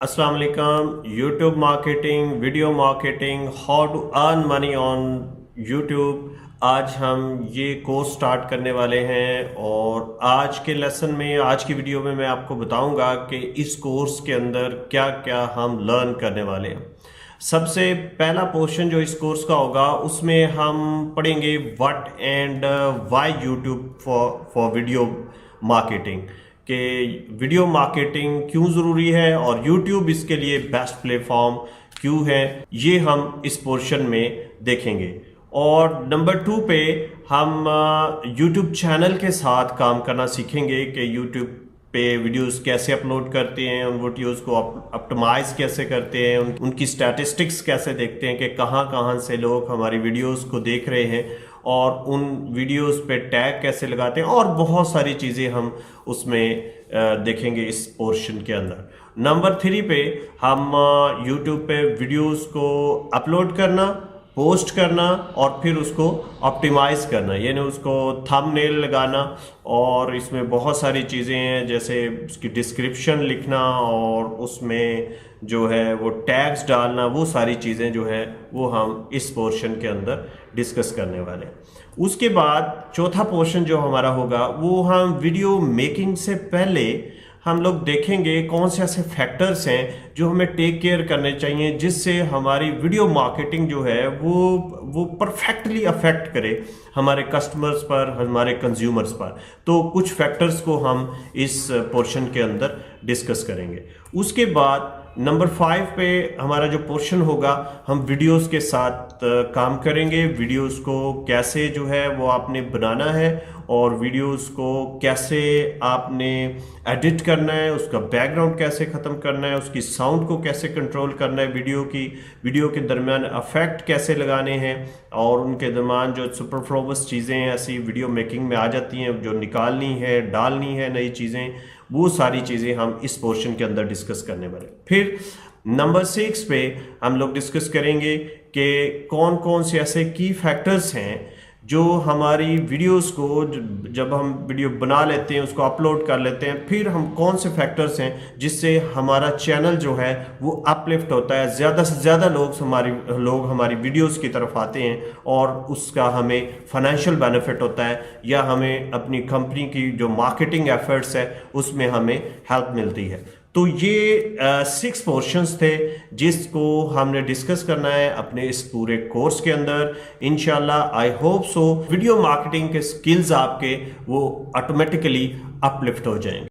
अस्सलाम वालेकुम। YouTube marketing, video marketing, how to earn money on YouTube. आज हम ये कोर्स स्टार्ट करने वाले हैं और आज के लेसन में, आज की वीडियो में मैं आपको बताऊंगा कि इस कोर्स के अंदर क्या क्या हम लर्न करने वाले हैं। सबसे पहला पोर्शन जो इस कोर्स का होगा उसमें हम पढ़ेंगे what and why YouTube for video marketing, कि वीडियो मार्केटिंग क्यों ज़रूरी है और यूट्यूब इसके लिए बेस्ट प्लेटफॉर्म क्यों है, ये हम इस पोर्शन में देखेंगे। और नंबर 2 पे हम यूट्यूब चैनल के साथ काम करना सीखेंगे कि यूट्यूब पे वीडियोस कैसे अपलोड करते हैं, उन वीडियोस को ऑप्टिमाइज कैसे करते हैं, उनकी स्टैटिस्टिक्स कैसे देखते हैं कि कहाँ कहाँ से लोग हमारी वीडियोस को देख रहे हैं और उन वीडियोस पे टैग कैसे लगाते हैं, और बहुत सारी चीज़ें हम उसमें देखेंगे इस पोर्शन के अंदर। नंबर 3 पे हम यूट्यूब पे वीडियोस को अपलोड करना, पोस्ट करना और फिर उसको ऑप्टिमाइज करना, यानी उसको थंबनेल लगाना, और इसमें बहुत सारी चीज़ें हैं जैसे उसकी डिस्क्रिप्शन लिखना और उसमें जो है वो टैग्स डालना, वो सारी चीज़ें जो है वो हम इस पोर्शन के अंदर डिस्कस करने वाले हैं। उसके बाद चौथा पोर्शन जो हमारा होगा वो हम वीडियो मेकिंग से पहले हम लोग देखेंगे कौन से ऐसे फैक्टर्स हैं जो हमें टेक केयर करने चाहिए जिससे हमारी वीडियो मार्केटिंग जो है वो परफेक्टली अफेक्ट करे हमारे कस्टमर्स पर, हमारे कंज्यूमर्स पर। तो कुछ फैक्टर्स को हम इस पोर्शन के अंदर डिस्कस करेंगे। उसके बाद नंबर 5 पे हमारा जो पोर्शन होगा हम वीडियोस के साथ काम करेंगे। वीडियोस को कैसे जो है वो आपने बनाना है और वीडियोस को कैसे आपने एडिट करना है, उसका बैकग्राउंड कैसे ख़त्म करना है, उसकी साउंड को कैसे कंट्रोल करना है, वीडियो के दरमियान इफेक्ट कैसे लगाने हैं, और उनके दरमियान जो सुपरफ्लोवस चीज़ें ऐसी वीडियो मेकिंग में आ जाती हैं जो निकालनी है, डालनी है नई चीज़ें, वो सारी चीज़ें हम इस पोर्शन के अंदर डिस्कस करने वाले। फिर नंबर 6 पे हम लोग डिस्कस करेंगे कि कौन कौन से ऐसे की फैक्टर्स हैं जो हमारी वीडियोस को, जब हम वीडियो बना लेते हैं, उसको अपलोड कर लेते हैं, फिर हम कौन से फैक्टर्स हैं जिससे हमारा चैनल जो है वो अपलिफ्ट होता है, ज़्यादा से ज़्यादा लोग हमारी वीडियोस की तरफ आते हैं और उसका हमें फाइनेंशियल बेनिफिट होता है, या हमें अपनी कंपनी की जो मार्केटिंग एफर्ट्स है उसमें हमें हेल्प मिलती है। तो ये 6 पोर्शंस थे जिसको हमने डिस्कस करना है अपने इस पूरे कोर्स के अंदर। इंशाल्लाह I hope so video marketing के स्किल्स आपके वो ऑटोमेटिकली अपलिफ्ट हो जाएंगे।